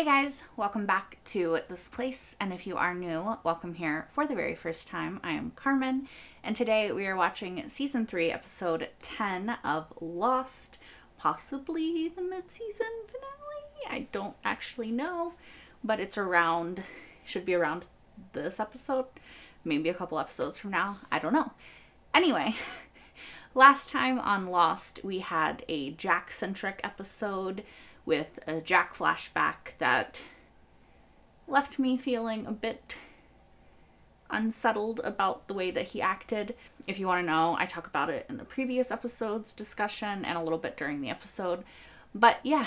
Hey guys, welcome back to this place, and if you are new, welcome here for the very first time. I am Carmen, and today we are watching Season 3, Episode 10 of Lost, possibly the mid-season finale? I don't actually know, but it's around, should be around this episode, maybe a couple episodes from now, I don't know. Anyway, last time on Lost, we had a Jack-centric episode with a Jack flashback that left me feeling a bit unsettled about the way that he acted. If you want to know, I talk about it in the previous episode's discussion and a little bit during the episode. But yeah,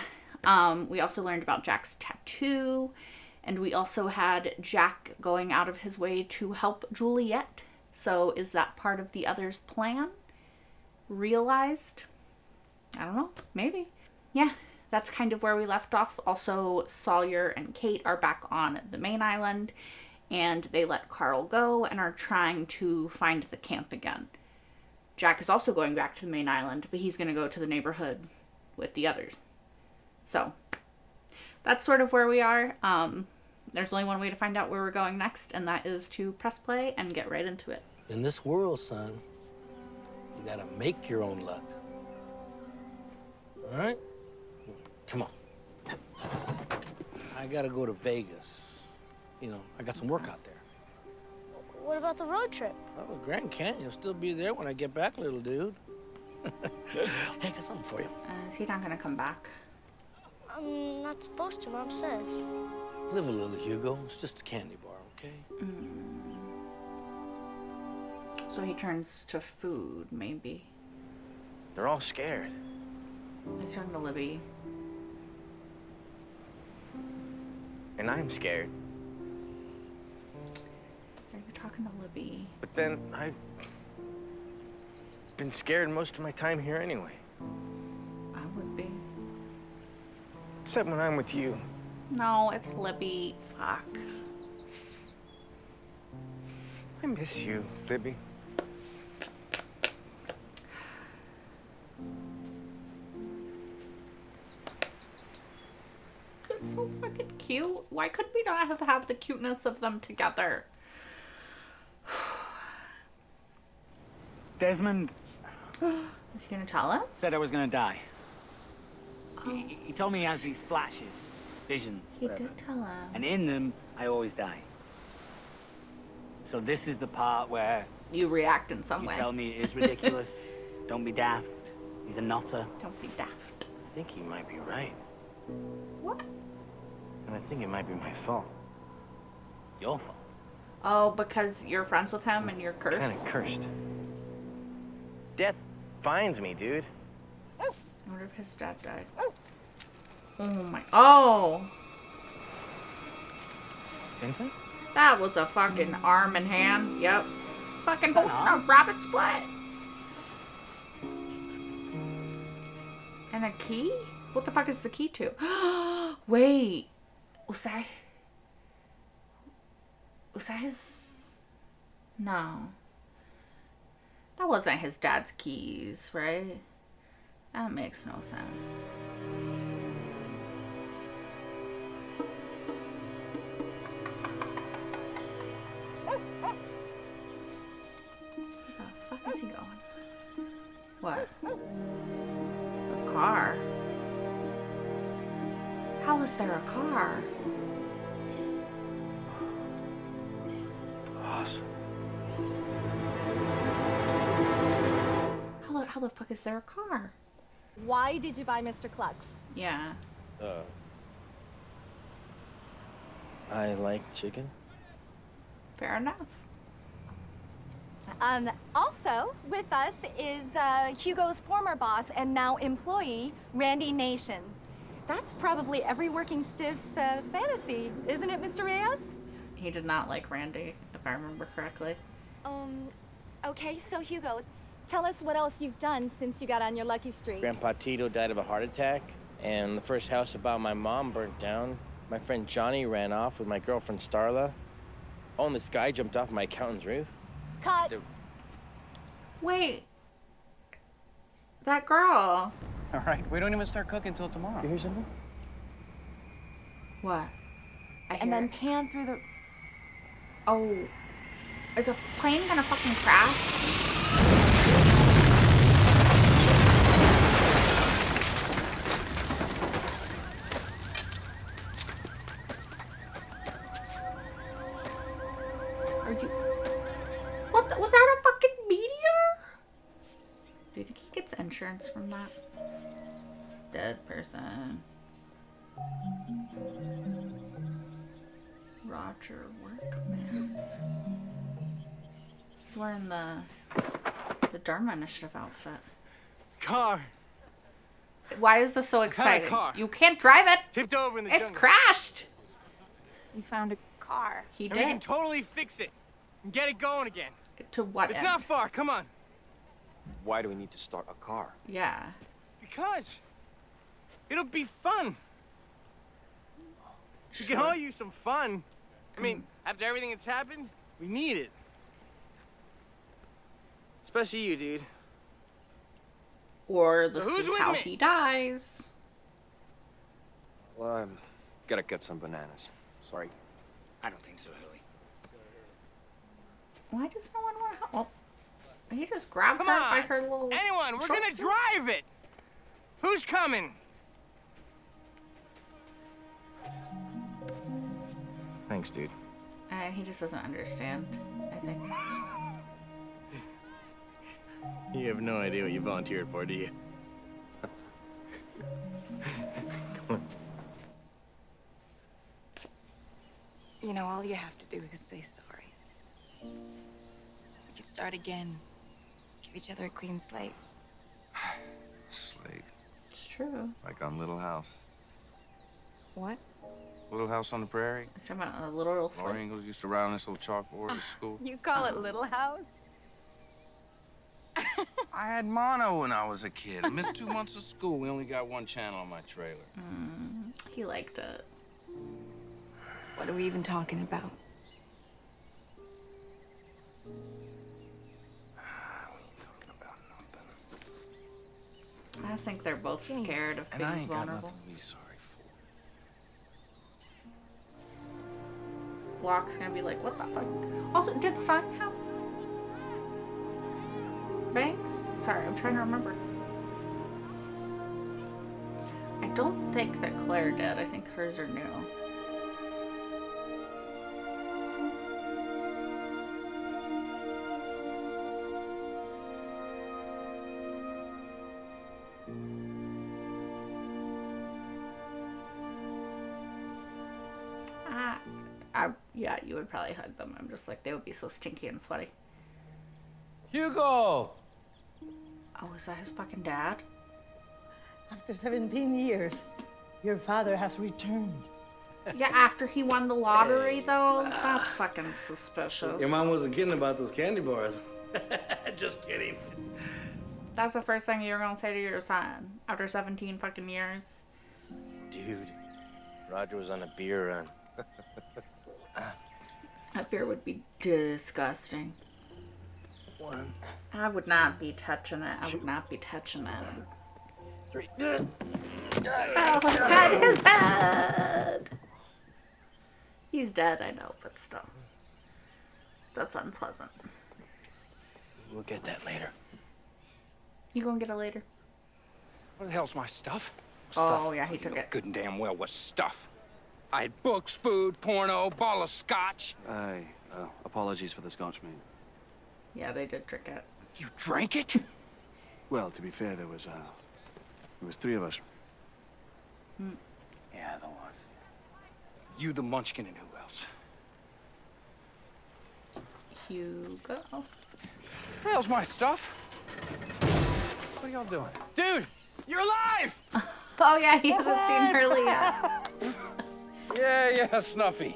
we also learned about Jack's tattoo, and we also had Jack going out of his way to help Juliet. So is that part of the other's plan? Realized? I don't know, maybe. Yeah. That's kind of where we left off. Also, Sawyer and Kate are back on the main island, and they let Carl go and are trying to find the camp again. Jack is also going back to the main island, but he's going to go to the neighborhood with the others. So, that's sort of where we are. There's only one way to find out where we're going next, and that is to press play and get right into it. In this world, son, you gotta make your own luck. All right? Come on. I gotta go to Vegas. You know, I got some work out there. What about the road trip? Oh, Grand Canyon will still be there when I get back, little dude. Hey, I got something for you. Is he not going to come back? I'm not supposed to, Mom says. Live a little, Hugo. It's just a candy bar, okay? So he turns to food, maybe. They're all scared. He's talking to Libby. And I'm scared. Are you talking to Libby? But then I've been scared most of my time here anyway. I would be. Except when I'm with you. No, it's Libby. Fuck. I miss you, Libby. It's so fucking cute. Why could we not have the cuteness of them together? Desmond Is he gonna tell him? said I was gonna die. He told me he has these flashes, visions, He whatever. did tell him. And in them, I always die. So this is the part where You react in some you way. tell me it is ridiculous. Don't be daft. He's a nutter. Don't be daft. I think he might be right. What? And I think it might be my fault. Your fault. Oh, because you're friends with him and you're cursed? Kinda cursed. Death finds me, dude. I wonder if his dad died. Oh my... Oh! Vincent? That was a fucking arm and hand. Yep. Fucking Is that holding an a arm? rabbit split. And a key? What the fuck is the key to? Wait. Was that his... No. That wasn't his dad's keys, right? That makes no sense. Where the fuck is he going? What? A car? How is there a car? Awesome. How the fuck is there a car? Why did you buy Mr. Klux? Yeah. I like chicken. Fair enough. Also, with us is Hugo's former boss and now employee, Randy Nations. That's probably every working stiff's fantasy, isn't it, Mr. Reyes? He did not like Randy, if I remember correctly. Okay, so Hugo, tell us what else you've done since you got on your lucky streak. Grandpa Tito died of a heart attack, and the first house about my mom burnt down. My friend Johnny ran off with my girlfriend Starla. Oh, and this guy jumped off my accountant's roof. Cut. Wait. That girl. All right, we don't even start cooking till tomorrow. You hear something? What? I and hear then it. pan through the... Oh. Is a plane gonna fucking crash? What was that, a fucking meteor? Do you think he gets insurance from that? Dead person. Roger Workman. He's wearing the Dharma Initiative outfit. Car. Why is this so exciting? car. You can't drive it. Tipped over in the It's jungle. crashed. You found a car. He And we can did. totally fix it and get it going again. To what It's end? not far. Come on. Why do we need to start a car? Yeah. Because it'll be fun. We can all use some fun. I mean, after everything that's happened, we need it. Especially you, dude. Or this Who's is with how me? he dies. Well, I'm gotta get some bananas. Sorry. I don't think so, Hurley. Why does no one want to help? Well, he just grabbed Come her on. by her little... Anyone, we're gonna shorts. drive it. Who's coming? Thanks, dude. He just doesn't understand, I think. You have no idea what you volunteered for, do you? You know, all you have to do is say sorry. We could start again. Give each other a clean slate. Slate. It's true. Like on Little House. What? Little House on the Prairie. He's talking about a little Laura Ingalls used to ride on this little chalkboard at school. You call it Little House? I had mono when I was a kid. I missed 2 months of school. We only got one channel on my trailer. He liked it. What are we even talking about? I think they're both James. scared of And I being ain't got vulnerable. nothing to be sorry for. Locke's gonna be like, what the fuck? Also, did Sun have bangs? Sorry, I'm trying to remember. I don't think that Claire did. I think hers are new. Yeah, you would probably hug them. I'm just like, they would be so stinky and sweaty. Hugo! Oh, is that his fucking dad? After 17 years, your father has returned. Yeah, after he won the lottery, though? That's fucking suspicious. Your mom wasn't kidding about those candy bars. Just kidding. That's the first thing you were gonna say to your son after 17 fucking years? Dude, Roger was on a beer run. That beer would be disgusting. One. I would not be touching it. I would not be touching it. 3. Oh, his head! He's dead, I know, but still. That's unpleasant. We'll get that later. You gonna get it later? What the hell's my stuff? Oh, yeah, he took You know it. good and damn well what stuff. I had books, food, porno, bottle of scotch. Apologies for the scotch, mate. Yeah, they did trick it. You drank it? Well, to be fair, there was 3 of us. Yeah, there was. You, the munchkin, and who else? Hugo. What the hell's my stuff? What are y'all doing? Dude, you're alive! Oh, yeah, he hasn't seen Hurley yet. Yeah, Snuffy.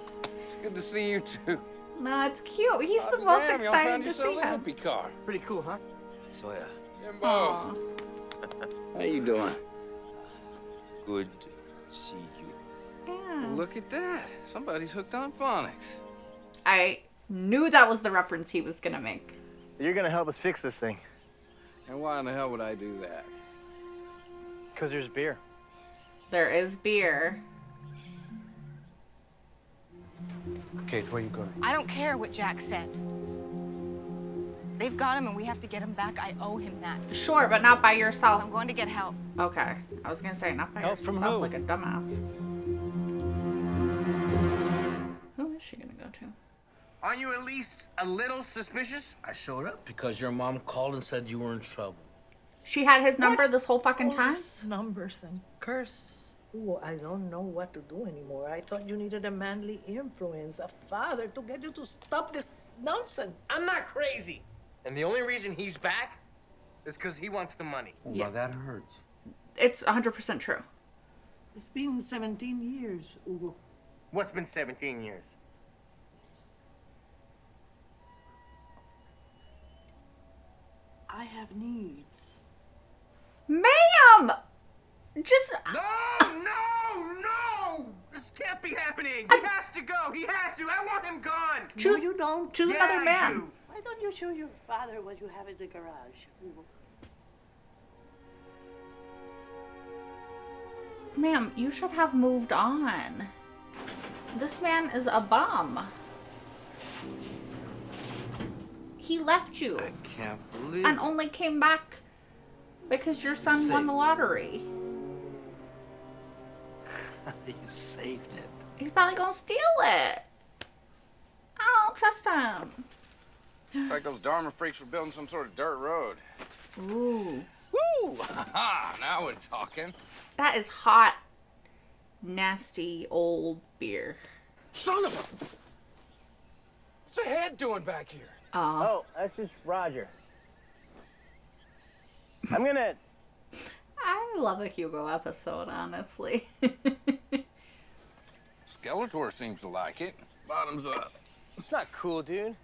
Good to see you too. No, it's cute. He's the most Damn, y'all found excited to see yourselves a him. hippie car. Pretty cool, huh? Sawyer, Jimbo. Aw. how you doing? Good to see you. Yeah. Look at that. Somebody's hooked on phonics. I knew that was the reference he was gonna make. You're gonna help us fix this thing. And why in the hell would I do that? Because there's beer. There is beer. Kate, where are you going? I don't care what Jack said. They've got him and we have to get him back. I owe him that. Sure, but not by So yourself. I'm going to get help. Okay. I was gonna say, not by Help yourself from who? like a dumbass. Who is she gonna go to? Aren't you at least a little suspicious? I showed up because your mom called and said you were in trouble. She had his number this whole fucking All time? these numbers and curses. Ooh, I don't know what to do anymore. I thought you needed a manly influence, a father, to get you to stop this nonsense. I'm not crazy. And the only reason he's back is because he wants the money. Yeah. Well, that hurts. It's 100% true. It's been 17 years, Hugo. What's been 17 years? I have needs. Ma'am! Just... No! This can't be happening. He has to go. He has to. I want him gone. Choose, No, you don't. choose Yeah, another I man. do. Why don't you show your father what you have in the garage, Hugo? Ma'am, you should have moved on. This man is a bum. He left you I can't believe and only came back because your son won the lottery. you saved it. He's probably gonna steal it. I don't trust him. It's like those Dharma freaks were building some sort of dirt road. Ooh. Woo! Now we're talking. That is hot, nasty old beer. Son of a... What's a head doing back here? Oh, that's just Roger. I'm gonna... I love a Hugo episode, honestly. Skeletor seems to like it. Bottoms up. It's not cool, dude.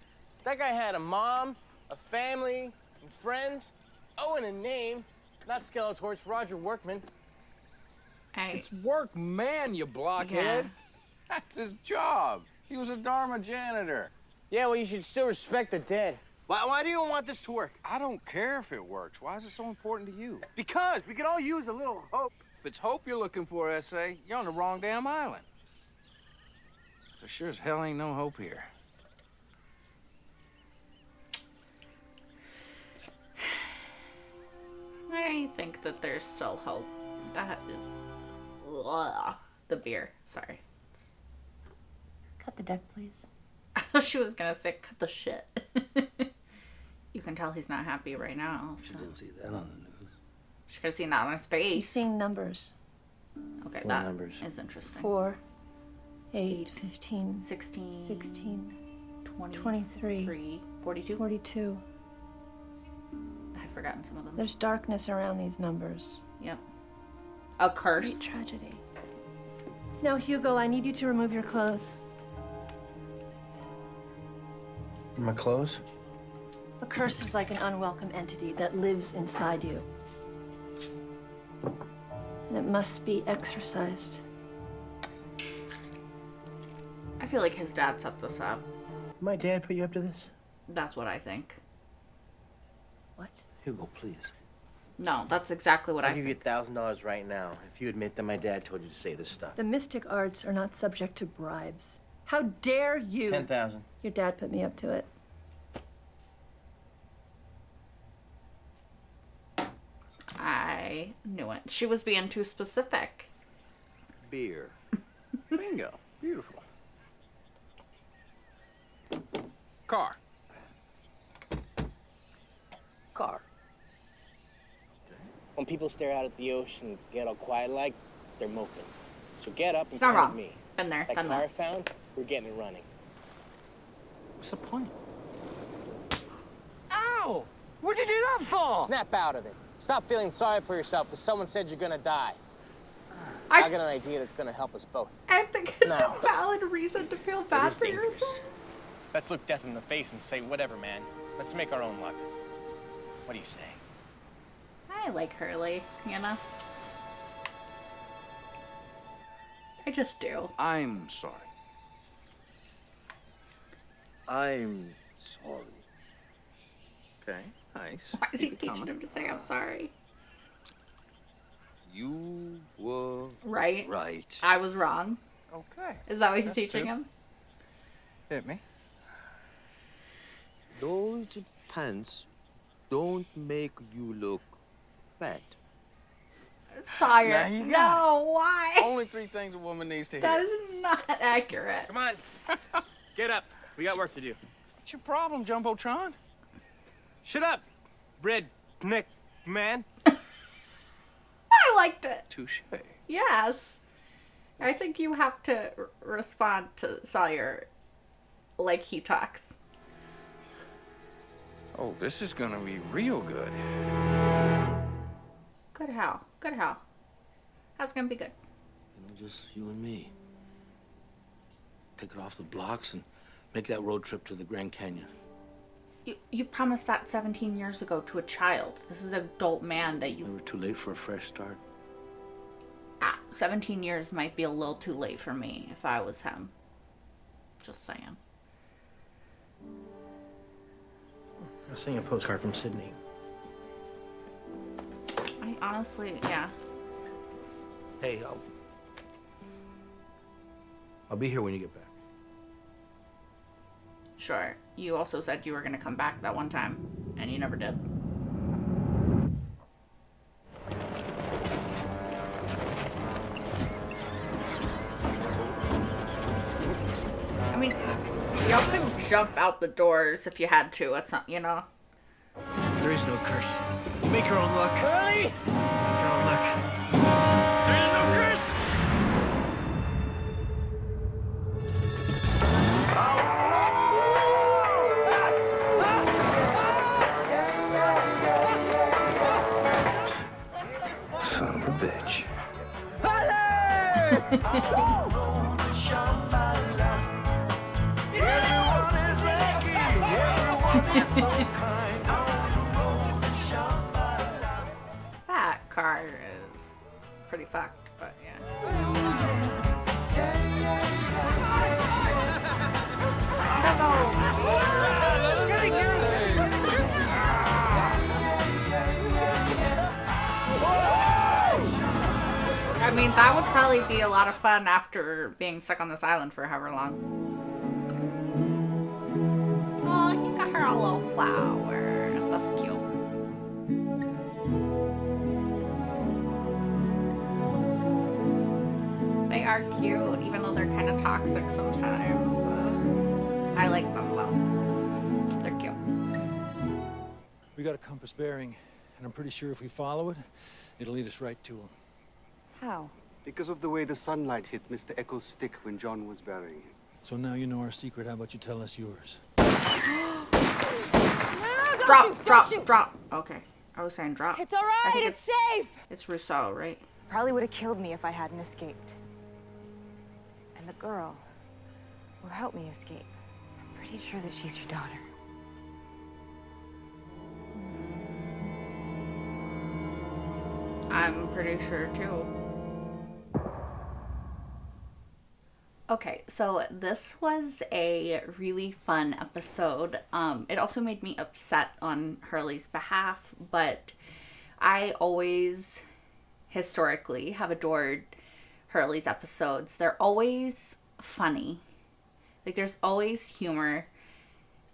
That guy had a mom, a family, and friends. Oh, and a name. Not Skeletor, it's Roger Workman. It's Workman, you blockhead. Yeah. That's his job. He was a Dharma janitor. Yeah, well, you should still respect the dead. Why do you want this to work? I don't care if it works. Why is it so important to you? Because we could all use a little hope. If it's hope you're looking for, S.A., you're on the wrong damn island. So sure as hell ain't no hope here. I think that there's still hope. That is... Ugh. The beer. Sorry. Cut the deck, please. I thought she was gonna say cut the shit. You can tell he's not happy right now. So. She didn't see that on the news. She could have seen that on his face. He's seeing numbers. Okay, What that numbers? is interesting. 4, 8, 15, 16, 16, 20, 23, 42. 42. I've forgotten some of them. There's darkness around these numbers. Yep. A curse. Great tragedy. Now, Hugo, I need you to remove your clothes. My clothes? A curse is like an unwelcome entity that lives inside you. And it must be exorcised. I feel like his dad set this up. My dad put you up to this? That's what I think. What? Hugo, please. No, that's exactly what I'll I give think. you $1,000 right now if you admit that my dad told you to say this stuff. The mystic arts are not subject to bribes. How dare you? 10,000. Your dad put me up to it. I knew it. She was being too specific. Beer. Bingo. Beautiful. Car. Car. When people stare out at the ocean and get all quiet like, they're moping. So get up and It's not come wrong. with me. Been there, That done car I that. found, we're getting it running. What's the point? Ow! What'd you do that for? Snap out of it. Stop feeling sorry for yourself because someone said you're gonna die. I got an idea that's gonna help us both. I think it's No. a valid reason to feel bad is for dangerous. yourself. Let's look death in the face and say, whatever, man. Let's make our own luck. What do you say? I like Hurley, you know? I just do. I'm sorry. I'm sorry. Okay, nice. Why is he Keep it teaching coming. him to say I'm sorry? You were Right? right. I was wrong. Okay. Is that what he's That's teaching two. him? Hit me. Those pants don't make you look fat. Sawyer. Now you got No, why? Only 3 things a woman needs to hear. That is not accurate. Come on. Get up. We got work to do. What's your problem, Jumbotron? Shut up, redneck man. I liked it. Touche. Yes. I think you have to respond to Sawyer like he talks. Oh, this is gonna be real good. Good how? Good how? How's it gonna be good? Just you and me. Take it off the blocks and make that road trip to the Grand Canyon. You promised that 17 years ago to a child. This is an adult man that you... Never too late for a fresh start. 17 years might be a little too late for me if I was him. Just saying. I'll send you a postcard from Sydney. I honestly, yeah. Hey, I'll be here when you get back. Sure. You also said you were gonna come back that one time, and you never did. I mean, y'all could jump out the doors if you had to. It's not, you know. There is no curse. You make your own luck. Hurley! Make your own luck. There is no curse! Son of a bitch. That car is pretty fucked, but yeah. I mean, that would probably be a lot of fun after being stuck on this island for however long. Oh, he got her a little flower. That's cute. They are cute, even though they're kind of toxic sometimes. I like them though. They're cute. We got a compass bearing, and I'm pretty sure if we follow it, it'll lead us right to him. How? Because of the way the sunlight hit Mr. Echo's stick when John was burying him. So now you know our secret. How about you tell us yours? Drop. Okay. I was saying drop. It's all right. It's safe. It's Rousseau, right? Probably would have killed me if I hadn't escaped. And the girl will help me escape. I'm pretty sure that she's your daughter. I'm pretty sure too. Okay, so this was a really fun episode. It also made me upset on Hurley's behalf, but I always, historically, have adored Hurley's episodes. They're always funny. Like, there's always humor,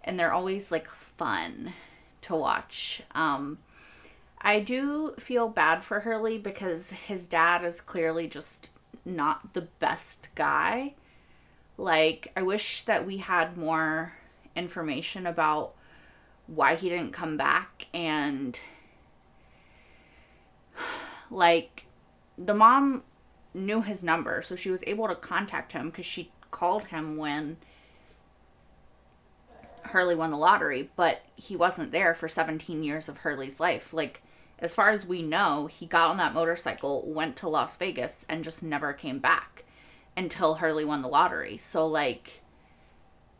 and they're always, like, fun to watch. I do feel bad for Hurley because his dad is clearly just not the best guy. Like, I wish that we had more information about why he didn't come back, and like, the mom knew his number, so she was able to contact him because she called him when Hurley won the lottery, but he wasn't there for 17 years of Hurley's life. Like, as far as we know, he got on that motorcycle, went to Las Vegas, and just never came back until Hurley won the lottery. So, like,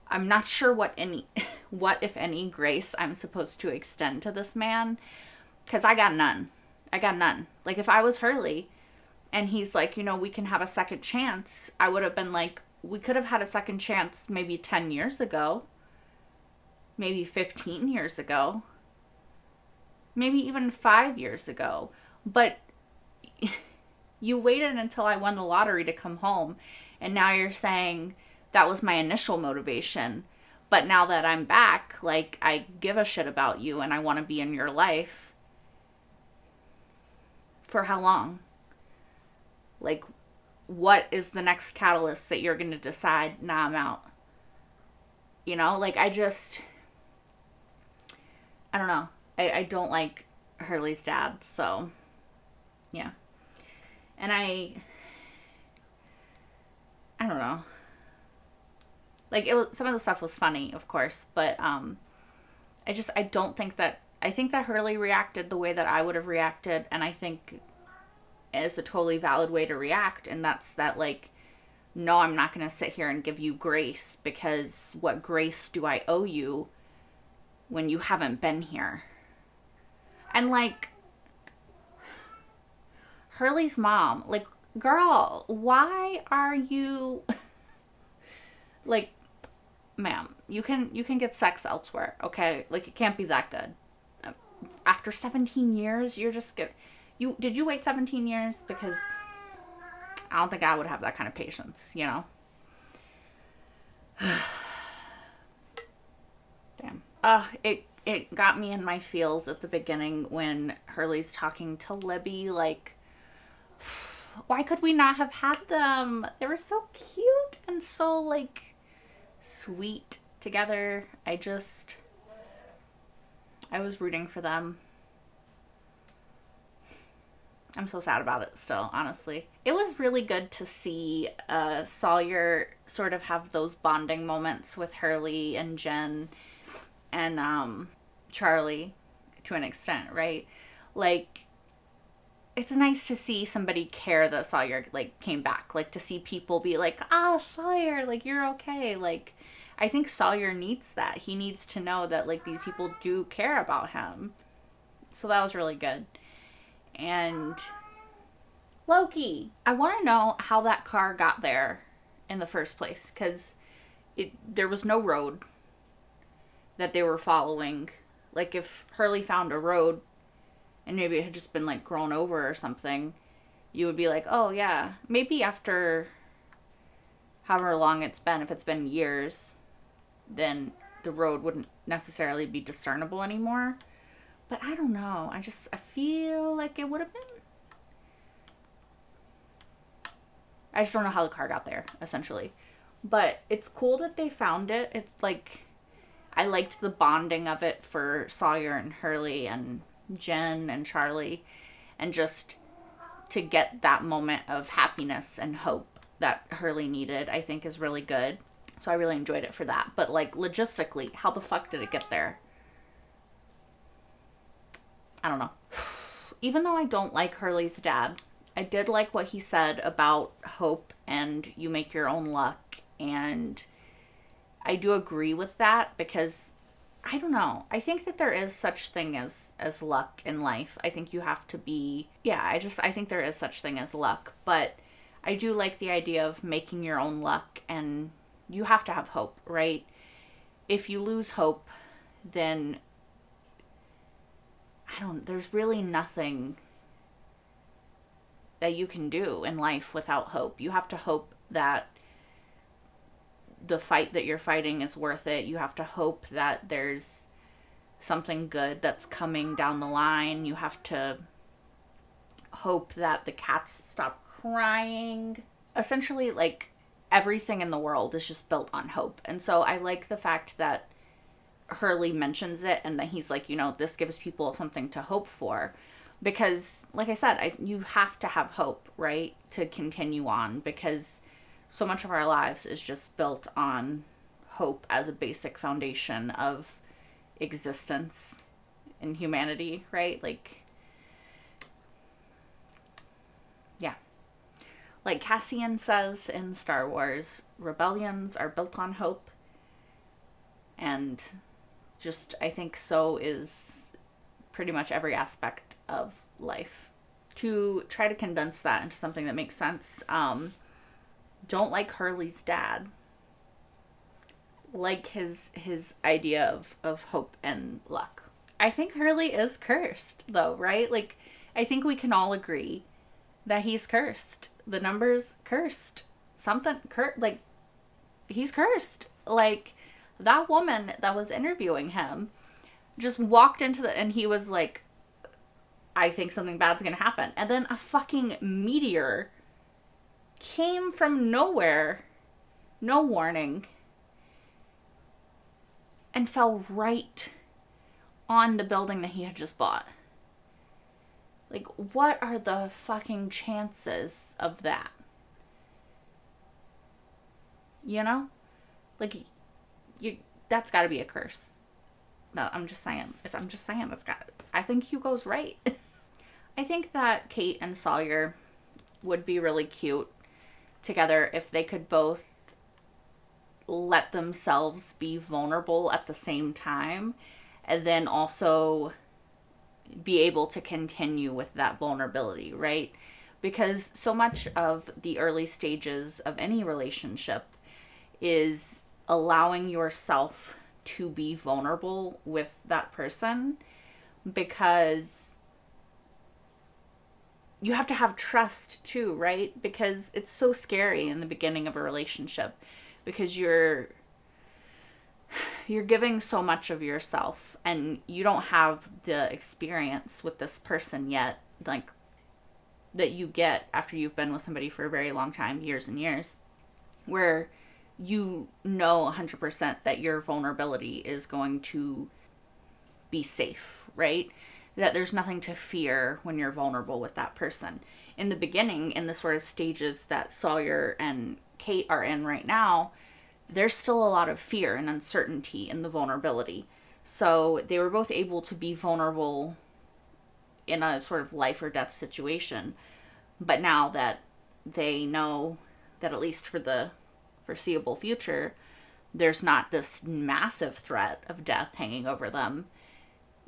I'm not sure what if any grace I'm supposed to extend to this man, because I got none. Like, if I was Hurley and he's like, you know, we can have a second chance, I would have been like, we could have had a second chance maybe 10 years ago, maybe 15 years ago, maybe even 5 years ago, but you waited until I won the lottery to come home, and now you're saying that was my initial motivation. But now that I'm back, like, I give a shit about you and I want to be in your life. For how long? Like, what is the next catalyst that you're going to decide, nah, I'm out? You know, like, I don't know. I don't like Hurley's dad, so, yeah. And I don't know. Like, some of the stuff was funny, of course, but I don't think that, I think that Hurley reacted the way that I would have reacted, and I think it's a totally valid way to react, and that's that, like, no, I'm not going to sit here and give you grace, because what grace do I owe you when you haven't been here? And, like, Hurley's mom, like, girl, why are you, like, ma'am, you can get sex elsewhere, okay? Like, it can't be that good. After 17 years, you're just did you wait 17 years? Because I don't think I would have that kind of patience, you know? Damn. It got me in my feels at the beginning when Hurley's talking to Libby, like, why could we not have had them? They were so cute and so, like, sweet together. I was rooting for them. I'm so sad about it still, honestly. It was really good to see Sawyer sort of have those bonding moments with Hurley and Jen and Charlie to an extent, right? Like, it's nice to see somebody care that Sawyer, like, came back. Like, to see people be like, Sawyer, like, you're okay. Like, I think Sawyer needs that. He needs to know that, like, these people do care about him. So that was really good. And Loki, I want to know how that car got there in the first place, because there was no road that they were following. Like, if Hurley found a road and maybe it had just been, like, grown over or something, you would be like, oh yeah, maybe after however long it's been, if it's been years, then the road wouldn't necessarily be discernible anymore. But I don't know. I feel like it would have been. I just don't know how the car got there, essentially. But it's cool that they found it. It's like, I liked the bonding of it for Sawyer and Hurley and Jen and Charlie. And just to get that moment of happiness and hope that Hurley needed, I think is really good. So I really enjoyed it for that. But, like, logistically, how the fuck did it get there? I don't know. Even though I don't like Hurley's dad, I did like what he said about hope and you make your own luck. And I do agree with that, because I don't know. I think that there is such thing as luck in life. I think you have to be, I think there is such thing as luck. But I do like the idea of making your own luck, and you have to have hope, right? If you lose hope, then there's really nothing that you can do in life without hope. You have to hope that the fight that you're fighting is worth it. You have to hope that there's something good that's coming down the line. You have to hope that the cats stop crying. Essentially, like, everything in the world is just built on hope. And so I like the fact that Hurley mentions it and that he's like, this gives people something to hope for. Because, like I said, you have to have hope, right, to continue on, because so much of our lives is just built on hope as a basic foundation of existence in humanity, right? Like, yeah. Like Cassian says in Star Wars, rebellions are built on hope. And just, I think so is pretty much every aspect of life. To try to condense that into something that makes sense, don't like Hurley's dad. Like his idea of hope and luck. I think Hurley is cursed, though, right? Like, I think we can all agree that he's cursed. The number's cursed. Something, he's cursed. Like, that woman that was interviewing him just walked into and he was like, I think something bad's gonna happen. And then a fucking meteor came from nowhere, no warning, and fell right on the building that he had just bought. Like, what are the fucking chances of that? You know? Like, that's gotta be a curse. No, I'm just saying. I think Hugo's right. I think that Kate and Sawyer would be really cute together if they could both let themselves be vulnerable at the same time, and then also be able to continue with that vulnerability, right? Because so much of the early stages of any relationship is allowing yourself to be vulnerable with that person, because you have to have trust too, right? Because it's so scary in the beginning of a relationship, because you're giving so much of yourself and you don't have the experience with this person yet, like, that you get after you've been with somebody for a very long time, years and years, where you know 100% that your vulnerability is going to be safe, right? That there's nothing to fear when you're vulnerable with that person. In the beginning, in the sort of stages that Sawyer and Kate are in right now, there's still a lot of fear and uncertainty in the vulnerability. So they were both able to be vulnerable in a sort of life or death situation. But now that they know that, at least for the foreseeable future, there's not this massive threat of death hanging over them,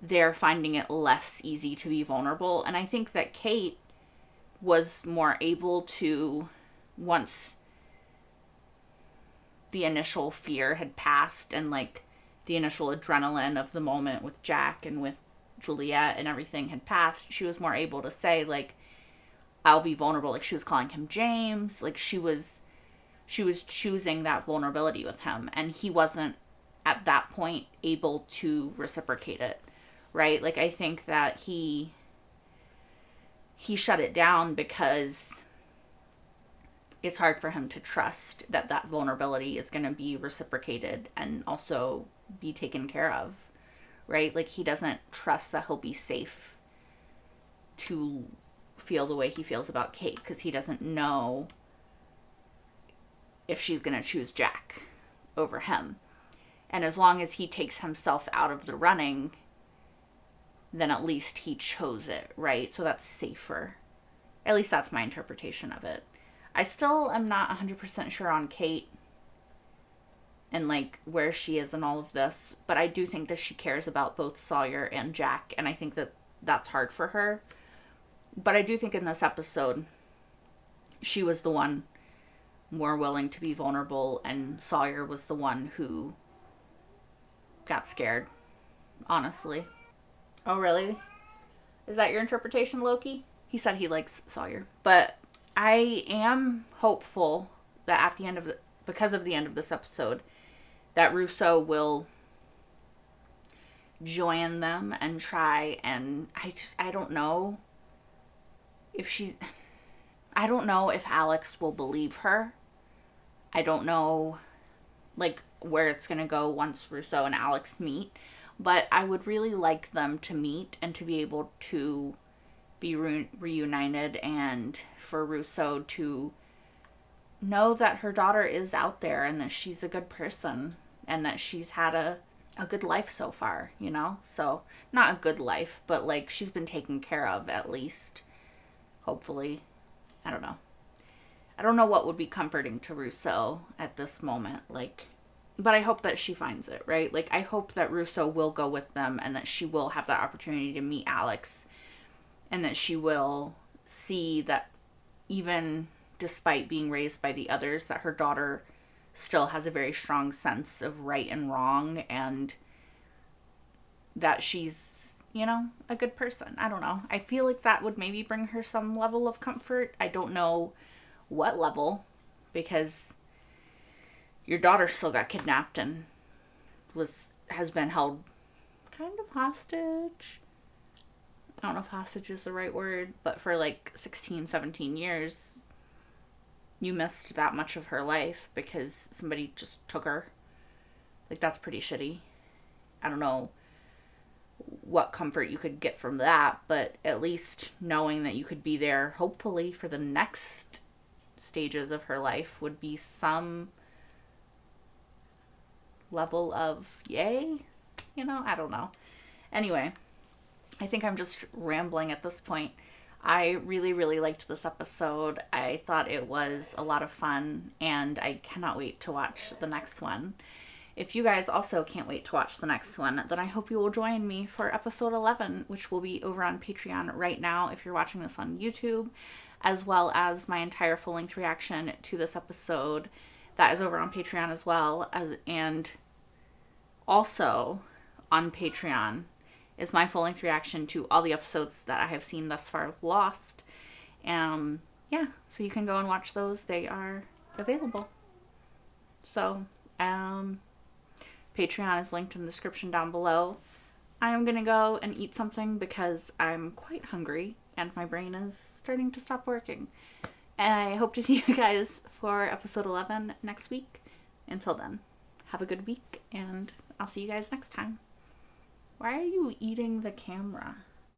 they're finding it less easy to be vulnerable. And I think that Kate was more able to, once the initial fear had passed and like the initial adrenaline of the moment with Jack and with Juliet and everything had passed, she was more able to say, like, I'll be vulnerable. Like, she was calling him James. Like, she was choosing that vulnerability with him, and he wasn't at that point able to reciprocate it, right? Like, I think that he shut it down because it's hard for him to trust that that vulnerability is going to be reciprocated and also be taken care of, right? Like, he doesn't trust that he'll be safe to feel the way he feels about Kate, because he doesn't know if she's going to choose Jack over him. And as long as he takes himself out of the running, then at least he chose it, right? So that's safer. At least that's my interpretation of it. I still am not 100% sure on Kate and, like, where she is in all of this, but I do think that she cares about both Sawyer and Jack, and I think that that's hard for her. But I do think in this episode, she was the one more willing to be vulnerable, and Sawyer was the one who got scared, honestly. Oh, really? Is that your interpretation, Loki? He said he likes Sawyer. But I am hopeful that at the end of because of the end of this episode, that Russo will join them and try, and I don't know if Alex will believe her. I don't know, like, where it's going to go once Russo and Alex meet, but I would really like them to meet and to be able to be reunited, and for Russo to know that her daughter is out there and that she's a good person and that she's had a good life so far, you know? So, not a good life, but, like, she's been taken care of, at least. Hopefully. I don't know. I don't know what would be comforting to Russo at this moment, like, but I hope that she finds it, right? Like, I hope that Russo will go with them and that she will have that opportunity to meet Alex, and that she will see that even despite being raised by the others, that her daughter still has a very strong sense of right and wrong, and that she's, you know, a good person. I don't know. I feel like that would maybe bring her some level of comfort. I don't know what level, because your daughter still got kidnapped and has been held kind of hostage. I don't know if hostage is the right word, but for like 16, 17 years, you missed that much of her life because somebody just took her. Like, that's pretty shitty. I don't know what comfort you could get from that, but at least knowing that you could be there, hopefully, for the next stages of her life would be some level of yay. You know, I don't know. Anyway, I think I'm just rambling at this point. I really, really liked this episode. I thought it was a lot of fun, and I cannot wait to watch the next one. If you guys also can't wait to watch the next one, then I hope you will join me for episode 11, which will be over on Patreon right now if you're watching this on YouTube, as well as my entire full-length reaction to this episode that is over on Patreon as well. And also on Patreon is my full-length reaction to all the episodes that I have seen thus far of Lost. Yeah, so you can go and watch those. They are available. So, Patreon is linked in the description down below. I am going to go and eat something because I'm quite hungry and my brain is starting to stop working. And I hope to see you guys for episode 11 next week. Until then, have a good week and I'll see you guys next time. Why are you eating the camera?